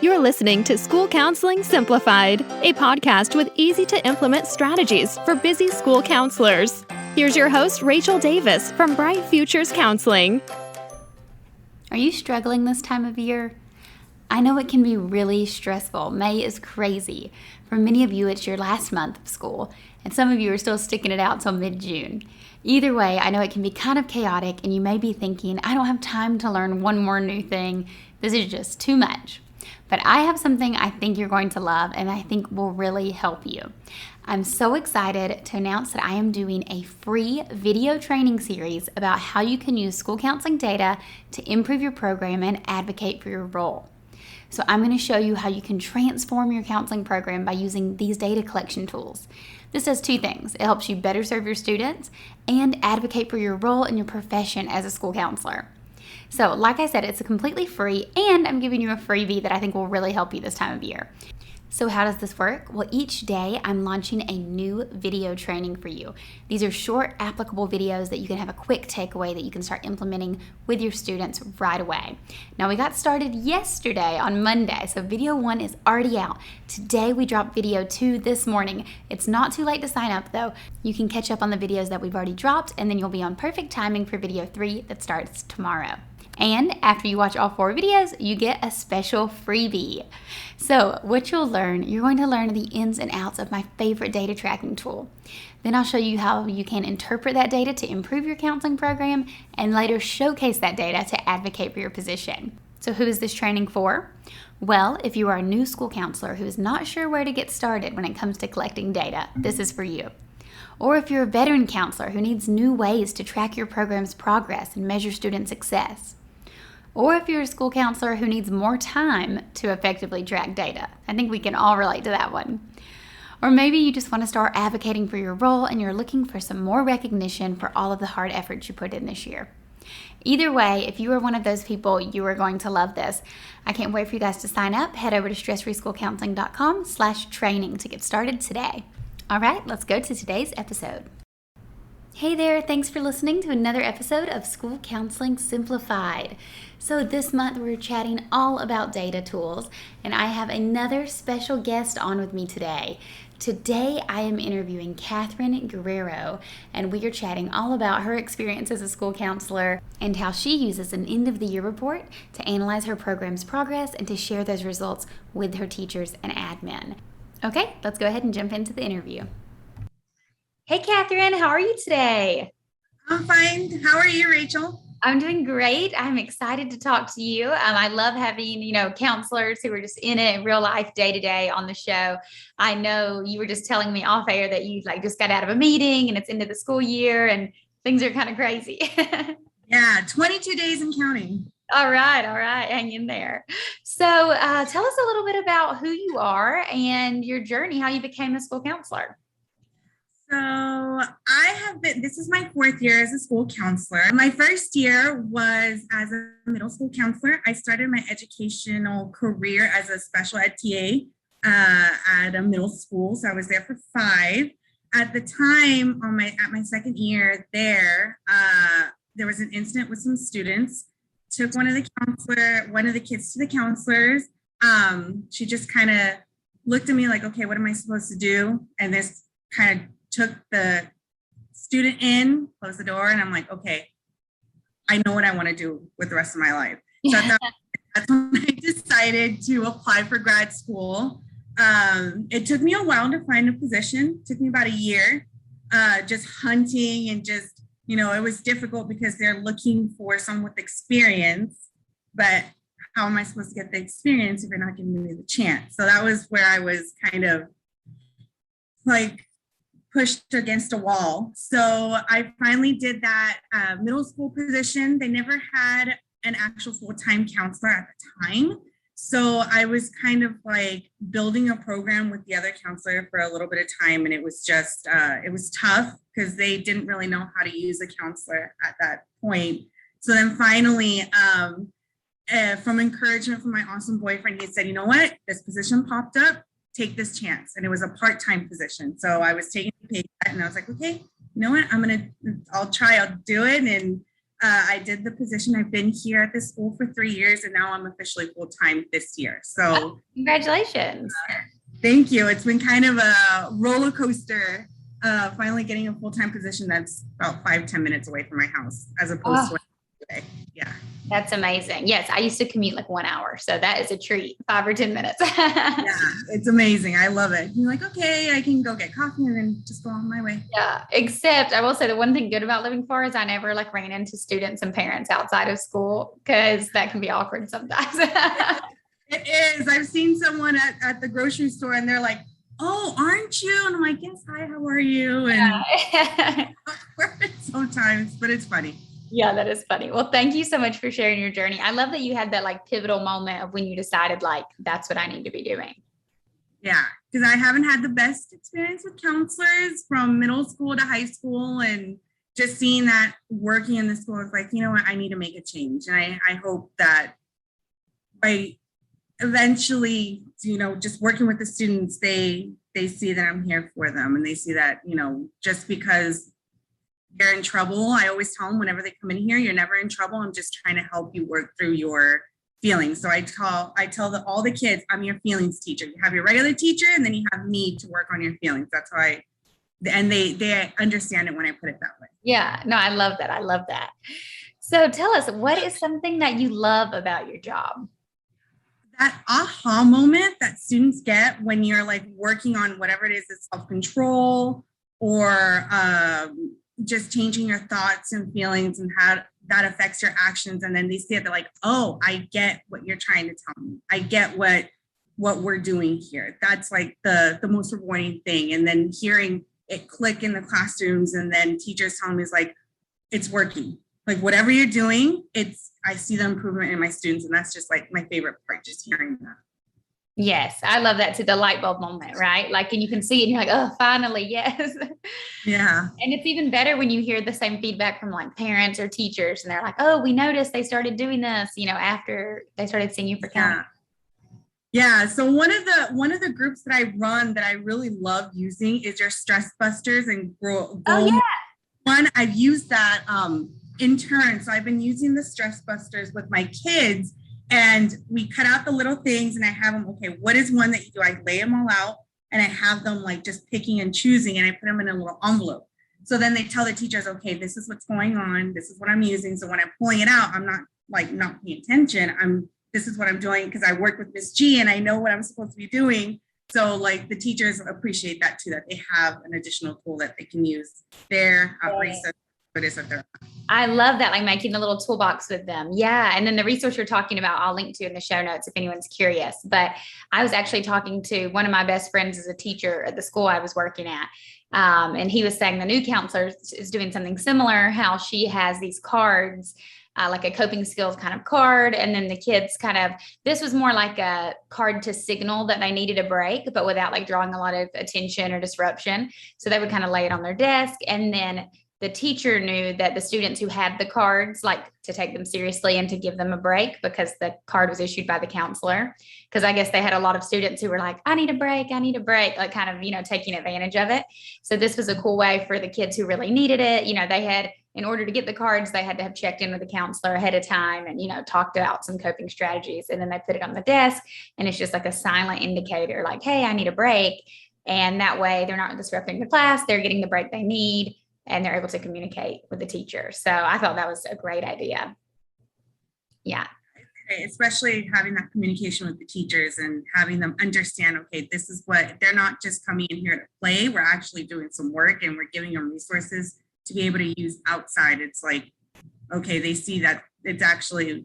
You're listening to School Counseling Simplified, a podcast with easy-to-implement strategies for busy school counselors. Here's your host, Rachel Davis from Bright Futures Counseling. Are you struggling this time of year? I know it can be really stressful. May is crazy. For many of you, it's your last month of school, and some of you are still sticking it out till mid-June. Either way, I know it can be kind of chaotic, and you may be thinking, I don't have time to learn one more new thing. This is just too much. But I have something I think you're going to love and I think will really help you. I'm so excited to announce that I am doing a free video training series about how you can use school counseling data to improve your program and advocate for your role. So I'm going to show you how you can transform your counseling program by using these data collection tools. This does two things. It helps you better serve your students and advocate for your role in your profession as a school counselor. So like I said, it's completely free, and I'm giving you a freebie that I think will really help you this time of year. So how does this work? Well, each day I'm launching a new video training for you. These are short, applicable videos that you can have a quick takeaway that you can start implementing with your students right away. Now, we got started yesterday on Monday, so video 1 is already out. Today we dropped video 2 this morning. It's not too late to sign up though. You can catch up on the videos that we've already dropped, and then you'll be on perfect timing for video 3 that starts tomorrow. And after you watch all 4 videos, you get a special freebie. So what you're going to learn the ins and outs of my favorite data tracking tool. Then I'll show you how you can interpret that data to improve your counseling program and later showcase that data to advocate for your position. So who is this training for? Well, if you are a new school counselor who is not sure where to get started when it comes to collecting data, this is for you. Or if you're a veteran counselor who needs new ways to track your program's progress and measure student success. Or if you're a school counselor who needs more time to effectively track data. I think we can all relate to that one. Or maybe you just want to start advocating for your role and you're looking for some more recognition for all of the hard efforts you put in this year. Either way, if you are one of those people, you are going to love this. I can't wait for you guys to sign up. Head over to stressfreeschoolcounseling.com/training to get started today. All right, let's go to today's episode. Hey there, thanks for listening to another episode of School Counseling Simplified. So this month we're chatting all about data tools, and I have another special guest on with me today. Today I am interviewing Katherine Guerrero, and we are chatting all about her experience as a school counselor and how she uses an end-of-the-year report to analyze her program's progress and to share those results with her teachers and admin. Okay, let's go ahead and jump into the interview. Hey, Katherine, how are you today? I'm fine. How are you, Rachel? I'm doing great. I'm excited to talk to you. I love having, counselors who are just in it in real life day to day on the show. I know you were just telling me off air that you just got out of a meeting and it's into the school year and things are kind of crazy. Yeah, 22 days and counting. All right. Hang in there. So tell us a little bit about who you are and your journey, how you became a school counselor. So this is my 4th year as a school counselor. My first year was as a middle school counselor. I started my educational career as a special ed TA at a middle school. So I was there for 5. At the time, at my 2nd year there was an incident with some students. Took one of the kids to the counselors. She just kind of looked at me like, okay, what am I supposed to do? And this kind of took the student in, closed the door, and I'm like, okay, I know what I want to do with the rest of my life. So that's when I decided to apply for grad school. It took me a while to find a position. It took me about a year, just hunting and just, it was difficult because they're looking for someone with experience, but how am I supposed to get the experience if you're not giving me the chance? So that was where I was kind of pushed against a wall. So I finally did that middle school position. They never had an actual full-time counselor at the time. So I was kind of building a program with the other counselor for a little bit of time. And it was just, it was tough because they didn't really know how to use a counselor at that point. So then finally, from encouragement from my awesome boyfriend, he said, you know what, this position popped up. Take this chance. And it was a part-time position. So I was taking a pay cut and I was like, okay, you know what? I'll do it. And I did the position. I've been here at this school for 3 years, and now I'm officially full-time this year. So Congratulations. thank you. It's been kind of a roller coaster, finally getting a full-time position that's about 5-10 minutes away from my house, as opposed to today. Yeah. That's amazing. Yes, I used to commute like 1 hour. So that is a treat, 5 or 10 minutes. Yeah, it's amazing. I love it. You're like, okay, I can go get coffee and then just go on my way. Yeah, except I will say the one thing good about living far is I never like ran into students and parents outside of school, because that can be awkward sometimes. It is. I've seen someone at the grocery store and they're like, oh, aren't you? And I'm like, yes, hi, how are you? And awkward sometimes, but it's funny. Yeah, that is funny. Well, thank you so much for sharing your journey. I love that you had that like pivotal moment of when you decided like, that's what I need to be doing. Yeah, because I haven't had the best experience with counselors from middle school to high school, and just seeing that working in the school is like, you know what, I need to make a change. And I hope that by eventually, just working with the students, they see that I'm here for them, and they see that, just because you're in trouble, I always tell them whenever they come in here, you're never in trouble. I'm just trying to help you work through your feelings. So I tell all the kids, I'm your feelings teacher. You have your regular teacher, and then you have me to work on your feelings. That's how and they understand it when I put it that way. Yeah, no, I love that. I love that. So tell us, what is something that you love about your job? That aha moment that students get when you're like working on whatever it is, it's self-control or just changing your thoughts and feelings and how that affects your actions. And then they see it, they're like, oh, I get what you're trying to tell me. I get what we're doing here. That's like the most rewarding thing. And then hearing it click in the classrooms, and then teachers telling me, it's like, it's working. Like whatever you're doing, I see the improvement in my students. And that's just like my favorite part, just hearing that. Yes, I love that too, the light bulb moment, right? Like, and you can see it and you're like, oh, finally, yes. Yeah. And it's even better when you hear the same feedback from like parents or teachers, and they're like, oh, we noticed they started doing this, after they started seeing you for counting. Yeah. So one of the groups that I run that I really love using is your Stress Busters and Grow. Oh, yeah. One, I've used that in turn. So I've been using the Stress Busters with my kids. And we cut out the little things, and I have them, okay, what is one that you do? I lay them all out, and I have them like just picking and choosing, and I put them in a little envelope. So then they tell the teachers, okay, this is what's going on. This is what I'm using. So when I'm pulling it out, I'm not paying attention. This is what I'm doing because I work with Miss G and I know what I'm supposed to be doing. So like the teachers appreciate that too, that they have an additional tool that they can use there. I love that, like making a little toolbox with them. Yeah. And then the resource you're talking about, I'll link to in the show notes if anyone's curious. But I was actually talking to one of my best friends as a teacher at the school I was working at. And he was saying the new counselor is doing something similar, how she has these cards, like a coping skills kind of card. And then the kids this was more like a card to signal that they needed a break, but without like drawing a lot of attention or disruption. So they would kind of lay it on their desk. And then the teacher knew that the students who had the cards, like to take them seriously and to give them a break, because the card was issued by the counselor. Because I guess they had a lot of students who were like, I need a break, like kind of, taking advantage of it. So this was a cool way for the kids who really needed it. They had, in order to get the cards, they had to have checked in with the counselor ahead of time and, talked about some coping strategies. And then they put it on the desk, and it's just like a silent indicator, like, hey, I need a break. And that way they're not disrupting the class. They're getting the break they need, and they're able to communicate with the teacher. So I thought that was a great idea. Yeah. Especially having that communication with the teachers and having them understand, okay, this is what, they're not just coming in here to play. We're actually doing some work, and we're giving them resources to be able to use outside. It's like, okay, they see that it's actually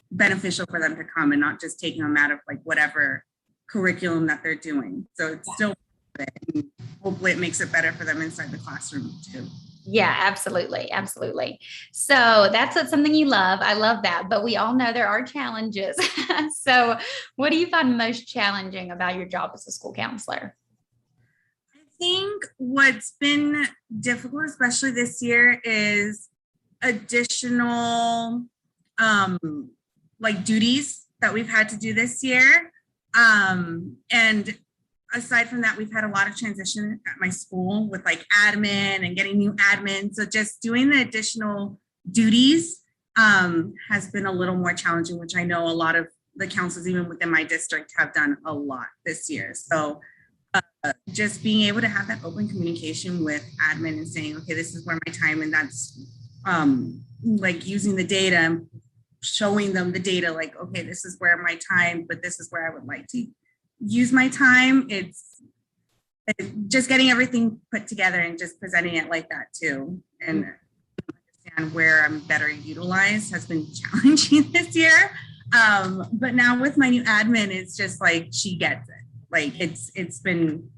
beneficial for them to come and not just taking them out of like whatever curriculum that they're doing. So it's still, and hopefully it makes it better for them inside the classroom too. Yeah, absolutely. Absolutely. So that's something you love. I love that. But we all know there are challenges. So what do you find most challenging about your job as a school counselor? I think what's been difficult, especially this year, is additional duties that we've had to do this year. And aside from that, we've had a lot of transition at my school with like admin and getting new admin. So just doing the additional duties has been a little more challenging, which I know a lot of the counselors, even within my district, have done a lot this year. So just being able to have that open communication with admin and saying, okay, this is where my time, and that's like using the data and showing them the data, like, okay, this is where my time, but this is where I would like to use my time. It's just getting everything put together and just presenting it like that too. And understand where I'm better utilized has been challenging this year. But now with my new admin, it's just like, she gets it. Like it's been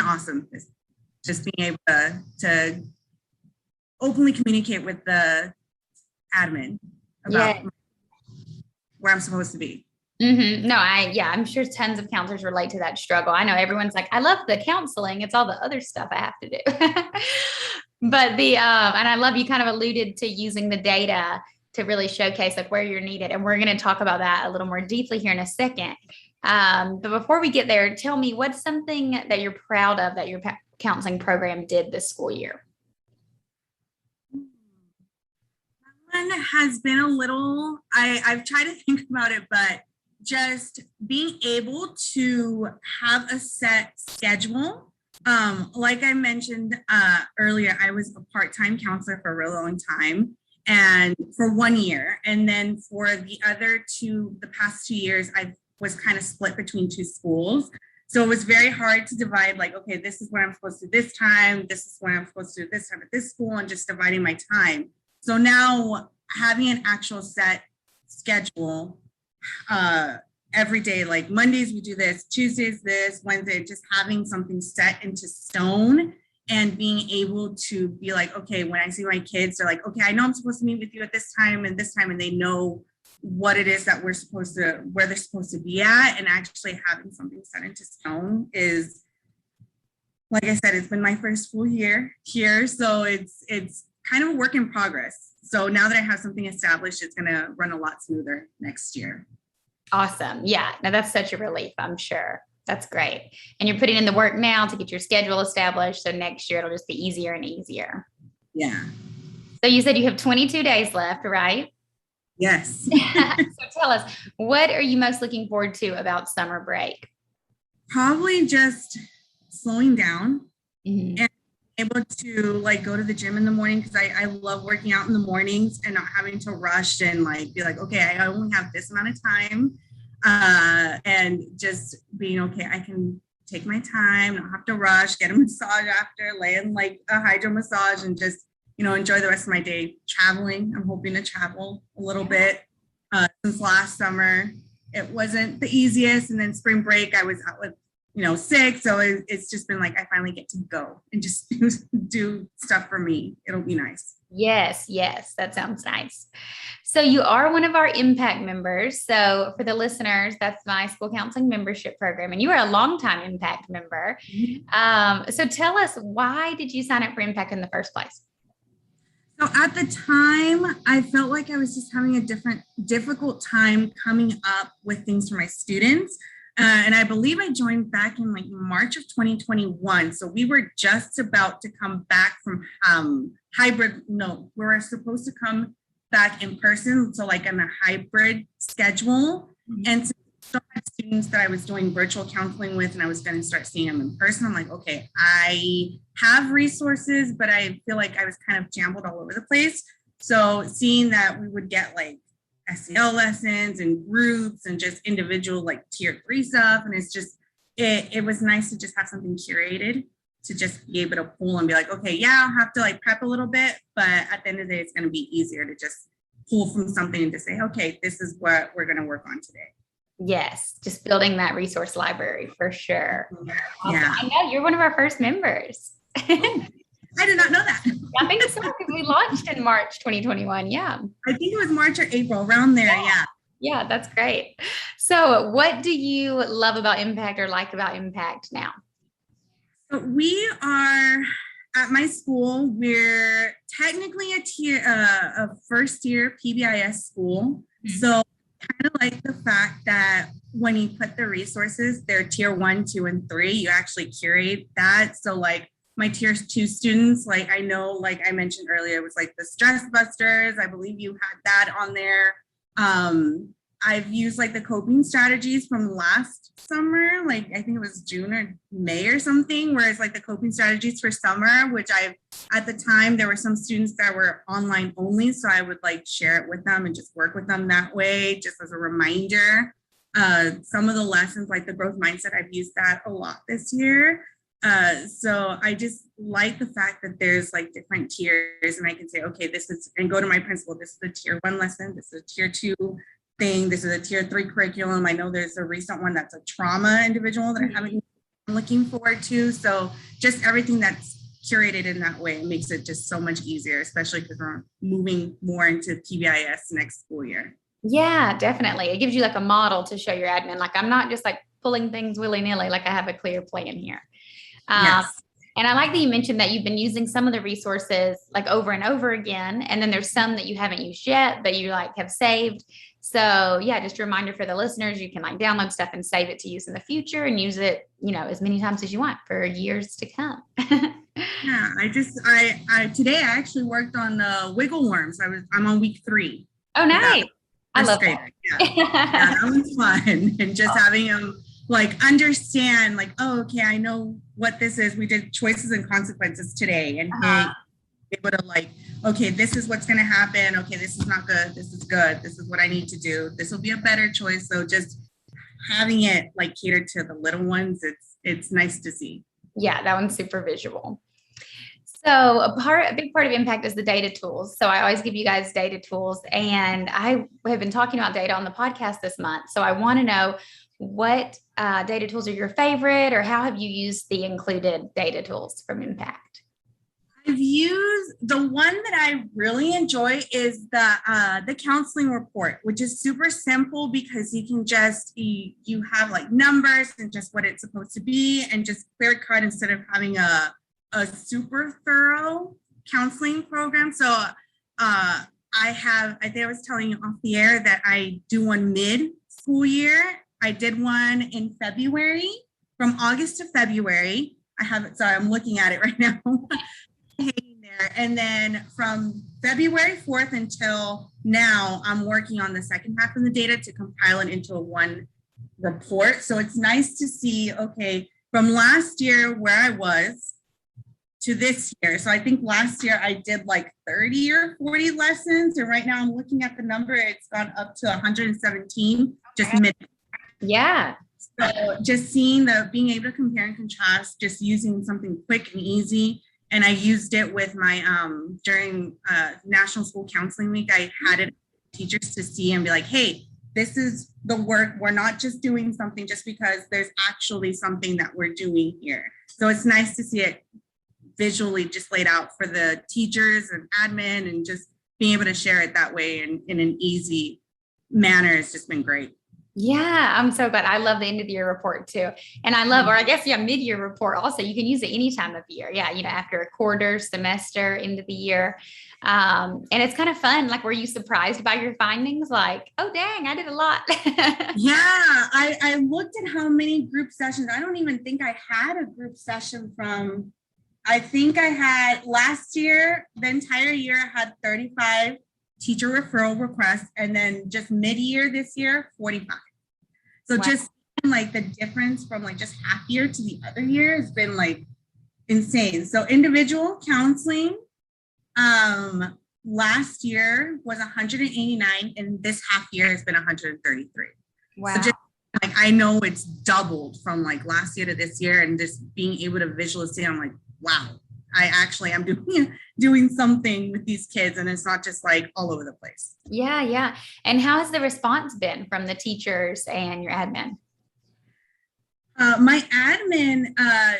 awesome. It's just being able to openly communicate with the admin about where I'm supposed to be. Mm-hmm. No, I'm sure tons of counselors relate to that struggle. I know everyone's like, I love the counseling. It's all the other stuff I have to do. But and I love you kind of alluded to using the data to really showcase like where you're needed. And we're going to talk about that a little more deeply here in a second. But before we get there, tell me, what's something that you're proud of that your counseling program did this school year? One has been a little, I've tried to think about it, but just being able to have a set schedule. Like I mentioned earlier, I was a part-time counselor for a real long time, and for 1 year. And then for the past 2 years, I was kind of split between two schools. So it was very hard to divide, like, okay, this is where I'm supposed to do this time. This is where I'm supposed to do this time at this school, and just dividing my time. So now having an actual set schedule every day, like Mondays we do this, Tuesdays this, Wednesday, just having something set into stone and being able to be like, okay, when I see my kids, they're like, okay, I know I'm supposed to meet with you at this time, and they know what it is that where they're supposed to be at, and actually having something set into stone is, like I said, it's been my first full year here. So it's kind of a work in progress. So now that I have something established, it's going to run a lot smoother next year. Awesome. Yeah. Now that's such a relief, I'm sure. That's great. And you're putting in the work now to get your schedule established. So next year it'll just be easier and easier. Yeah. So you said you have 22 days left, right? Yes. So tell us, what are you most looking forward to about summer break? Probably just slowing down. Mm-hmm. And able to like go to the gym in the morning, because I love working out in the mornings and not having to rush and like be like, okay, I only have this amount of time, and just being okay, I can take my time, not have to rush, get a massage after, lay in like a hydro massage, and just enjoy the rest of my day. Traveling, I'm hoping to travel a little bit. Since last summer it wasn't the easiest, and then spring break I was out with sick. So it's just been like, I finally get to go and just do stuff for me. It'll be nice. Yes. That sounds nice. So you are one of our Impact members. So for the listeners, that's my school counseling membership program. And you are a longtime Impact member. Mm-hmm. So tell us, why did you sign up for Impact in the first place? So at the time, I felt like I was just having a difficult time coming up with things for my students. And I believe I joined back in like March of 2021. So we were just about to come back from hybrid. No, we were supposed to come back in person. So like on a hybrid schedule. Mm-hmm. And so I had students that I was doing virtual counseling with, and I was going to start seeing them in person. I'm like, okay, I have resources, but I feel like I was kind of jumbled all over the place. So seeing that we would get like SEL lessons and groups and just individual like tier 3 stuff. And it's just, it was nice to just have something curated to just be able to pull and be like, okay, yeah, I'll have to like prep a little bit, but at the end of the day, it's going to be easier to just pull from something and to say, okay, this is what we're going to work on today. Yes. Just building that resource library for sure. Yeah. I know you're one of our first members. I did not know that. I think so, because we launched in March 2021. Yeah. I think it was March or April, around there. Yeah. Yeah, that's great. So what do you love about Impact or like about Impact now? So we are at my school. We're technically a first year PBIS school. Mm-hmm. So kind of like the fact that when you put the resources, they're tier 1, 2, and 3, you actually curate that. So like my tier 2 students. Like I know, like I mentioned earlier, it was like the stress busters. I believe you had that on there. I've used like the coping strategies from last summer, like I think it was June or May or something, where it's like the coping strategies for summer, which at the time, there were some students that were online only. So I would like share it with them and just work with them that way, just as a reminder. Some of the lessons like the growth mindset, I've used that a lot this year. So I just like the fact that there's like different tiers and I can say, okay, this is, and go to my principal, this is a tier 1 lesson, this is a tier 2 thing, this is a tier 3 curriculum. I know there's a recent one that's a trauma individual that I'm looking forward to. So just everything that's curated in that way makes it just so much easier, especially because we're moving more into PBIS next school year. Yeah, definitely. It gives you like a model to show your admin. Like I'm not just like pulling things willy-nilly, like I have a clear plan here. Yes. And I like that you mentioned that you've been using some of the resources like over and over again. And then there's some that you haven't used yet, but you like have saved. So yeah, just a reminder for the listeners, you can like download stuff and save it to use in the future and use it, you know, as many times as you want for years to come. Yeah, I today I actually worked on the wiggle worms. I'm on week 3. Oh, nice. I love that. that. Yeah, that was fun. And just having them like understand like, oh, okay, I know what this is. We did choices and consequences today and able to like, okay, this is what's going to happen. Okay, this is not good. This is good. This is what I need to do. This will be a better choice. So just having it like catered to the little ones, it's nice to see. Yeah, that one's super visual. So a big part of impact is the data tools. So I always give you guys data tools, and I have been talking about data on the podcast this month. So I want to know what data tools are your favorite, or how have you used the included data tools from Impact? I've used the one that I really enjoy is the counseling report, which is super simple because you can just you have like numbers and just what it's supposed to be and just clear cut instead of having a super thorough counseling program. So I think I was telling you off the air that I do one mid school year. I did one in February, from August to February. I have it, sorry, I'm looking at it right now. Hanging there. And then from February 4th until now, I'm working on the second half of the data to compile it into one report. So it's nice to see, okay, from last year where I was to this year. So I think last year I did like 30 or 40 lessons. And right now I'm looking at the number, it's gone up to 117 just mid. Yeah. So just seeing being able to compare and contrast, just using something quick and easy. And I used it with my, during National School Counseling Week, I had it teachers to see and be like, hey, this is the work. We're not just doing something just because there's actually something that we're doing here. So it's nice to see it visually just laid out for the teachers and admin, and just being able to share it that way in an easy manner has just been great. Yeah, I'm so glad. I love the end of the year report too. And I love, or I guess, yeah, mid-year report also. You can use it any time of year. Yeah, you know, after a quarter, semester, end of the year. And it's kind of fun. Like, were you surprised by your findings? Like, oh, dang, I did a lot. Yeah, I looked at how many group sessions. I don't even think I had a group session from, I think I had last year, the entire year, I had 35 teacher referral requests. And then just mid-year this year, 45. So wow. Just like the difference from like just half year to the other year has been like insane. So individual counseling last year was 189 and this half year has been 133. Wow. So just like I know it's doubled from like last year to this year, and just being able to visually see, I'm like, wow, I actually am doing something with these kids, and it's not just like all over the place. Yeah, yeah. And how has the response been from the teachers and your admin? My admin,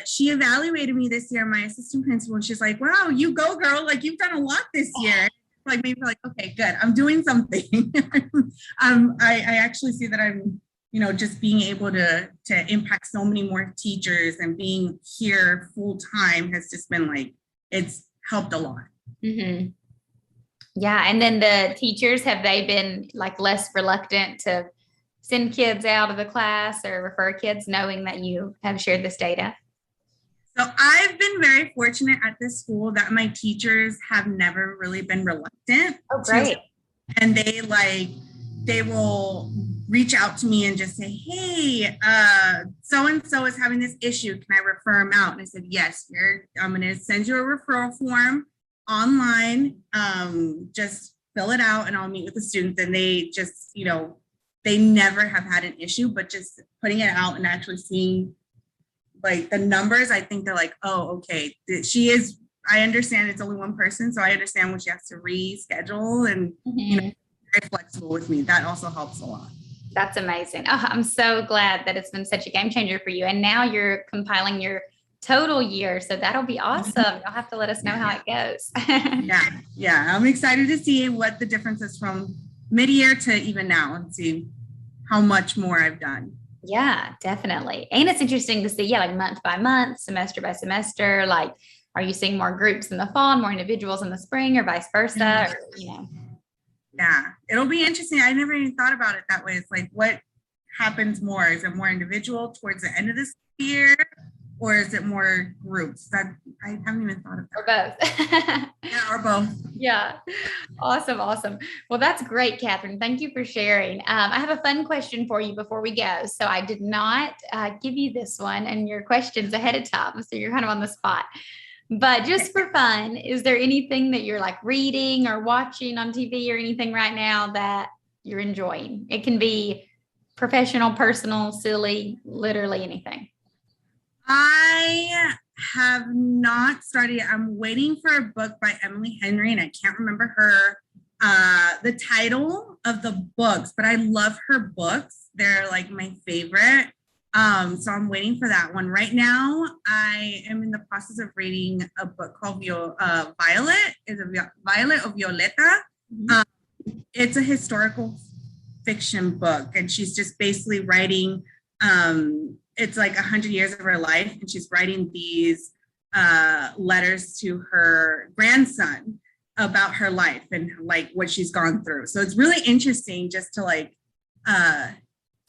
she evaluated me this year, my assistant principal, and she's like, wow, you go, girl. Like, you've done a lot this year. Like, maybe like, okay, good. I'm doing something. I actually see that I'm, you know, just being able to impact so many more teachers, and being here full time has just been like, it's helped a lot. Mm-hmm. Yeah. And then the teachers, have they been like less reluctant to send kids out of the class or refer kids, knowing that you have shared this data? So I've been very fortunate at this school that my teachers have never really been reluctant. Oh, great. And they will reach out to me and just say, hey, so-and-so is having this issue. Can I refer them out? And I said, yes, I'm going to send you a referral form online. Just fill it out and I'll meet with the students. And they just, they never have had an issue, but just putting it out and actually seeing like the numbers, I think they're like, oh, okay, I understand it's only one person. So I understand when she has to reschedule and, very flexible with me. That also helps a lot. That's amazing. Oh, I'm so glad that it's been such a game changer for you. And now you're compiling your total year. So that'll be awesome. You'll have to let us know how it goes. Yeah. I'm excited to see what the difference is from mid-year to even now and see how much more I've done. Yeah, definitely. And it's interesting to see, like month by month, semester by semester, like, are you seeing more groups in the fall and more individuals in the spring or vice versa? Or, Yeah, it'll be interesting. I never even thought about it that way. It's like, what happens more? Is it more individual towards the end of this year, or is it more groups? That I haven't even thought of that. Or both. Yeah, or both. Yeah. Awesome. Well, that's great, Katherine. Thank you for sharing. I have a fun question for you before we go. So I did not give you this one and your questions ahead of time. So you're kind of on the spot. But just for fun, is there anything that you're like reading or watching on TV or anything right now that you're enjoying? It can be professional, personal, silly, literally anything. I have not started. I'm waiting for a book by Emily Henry, and I can't remember the title of the books, but I love her books. They're like my favorite. So I'm waiting for that one. Right now, I am in the process of reading a book called Violet. Is it Violet or Violeta? It's a historical fiction book, and she's just basically writing. It's like 100 years of her life, and she's writing these letters to her grandson about her life and like what she's gone through. So it's really interesting just to like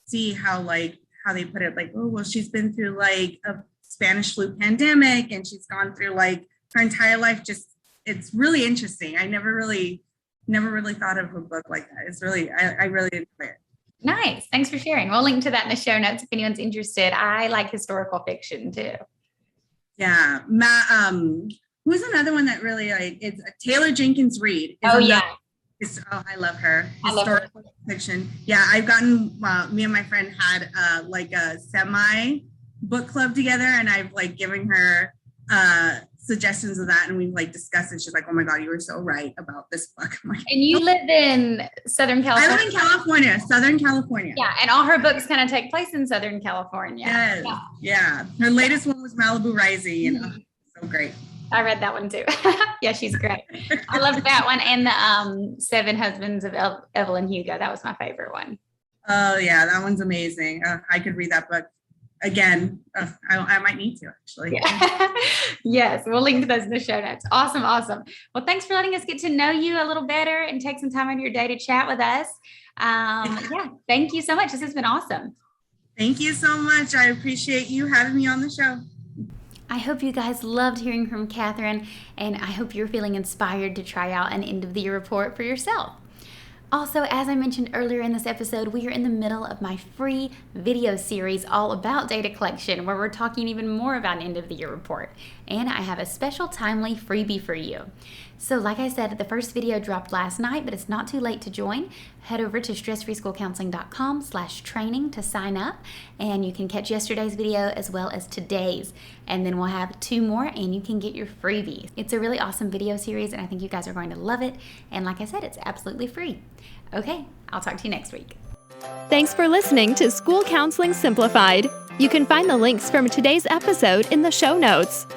see how they put it, like, oh, well, she's been through like a Spanish flu pandemic and she's gone through like her entire life. Just, it's really interesting. I never really thought of a book like that. It's really, I really enjoy it. Nice. Thanks for sharing. We'll link to that in the show notes if anyone's interested. I like historical fiction too. Yeah. Who's another one that really like, it's Taylor Jenkins Reid. I love her. Historical fiction. Yeah, I've gotten, me and my friend had like a semi book club together, and I've like given her suggestions of that, and we've like discussed it. She's like, oh my God, you were so right about this book. Like, and you live in Southern California. I live in Southern California. Yeah, and all her books kind of take place in Southern California. Yes. Yeah. Her latest one was Malibu Rising, and so great. I read that one too. Yeah, she's great. I loved that one. And the Seven Husbands of Evelyn Hugo. That was my favorite one. Oh yeah, that one's amazing. I could read that book again. I might need to actually. Yeah. Yes, we'll link to those in the show notes. Awesome. Well, thanks for letting us get to know you a little better and take some time out of your day to chat with us. Yeah, thank you so much. This has been awesome. Thank you so much. I appreciate you having me on the show. I hope you guys loved hearing from Katherine, and I hope you're feeling inspired to try out an end of the year report for yourself. Also, as I mentioned earlier in this episode, we are in the middle of my free video series all about data collection, where we're talking even more about an end of the year report. And I have a special timely freebie for you. So like I said, the first video dropped last night, but it's not too late to join. Head over to stressfreeschoolcounseling.com/training to sign up, and you can catch yesterday's video as well as today's. And then we'll have 2 more and you can get your freebie. It's a really awesome video series, and I think you guys are going to love it. And like I said, it's absolutely free. Okay, I'll talk to you next week. Thanks for listening to School Counseling Simplified. You can find the links from today's episode in the show notes.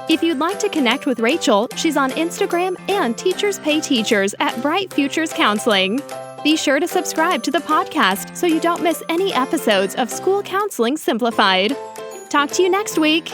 If you'd like to connect with Rachel, she's on Instagram and Teachers Pay Teachers at Bright Futures Counseling. Be sure to subscribe to the podcast so you don't miss any episodes of School Counseling Simplified. Talk to you next week.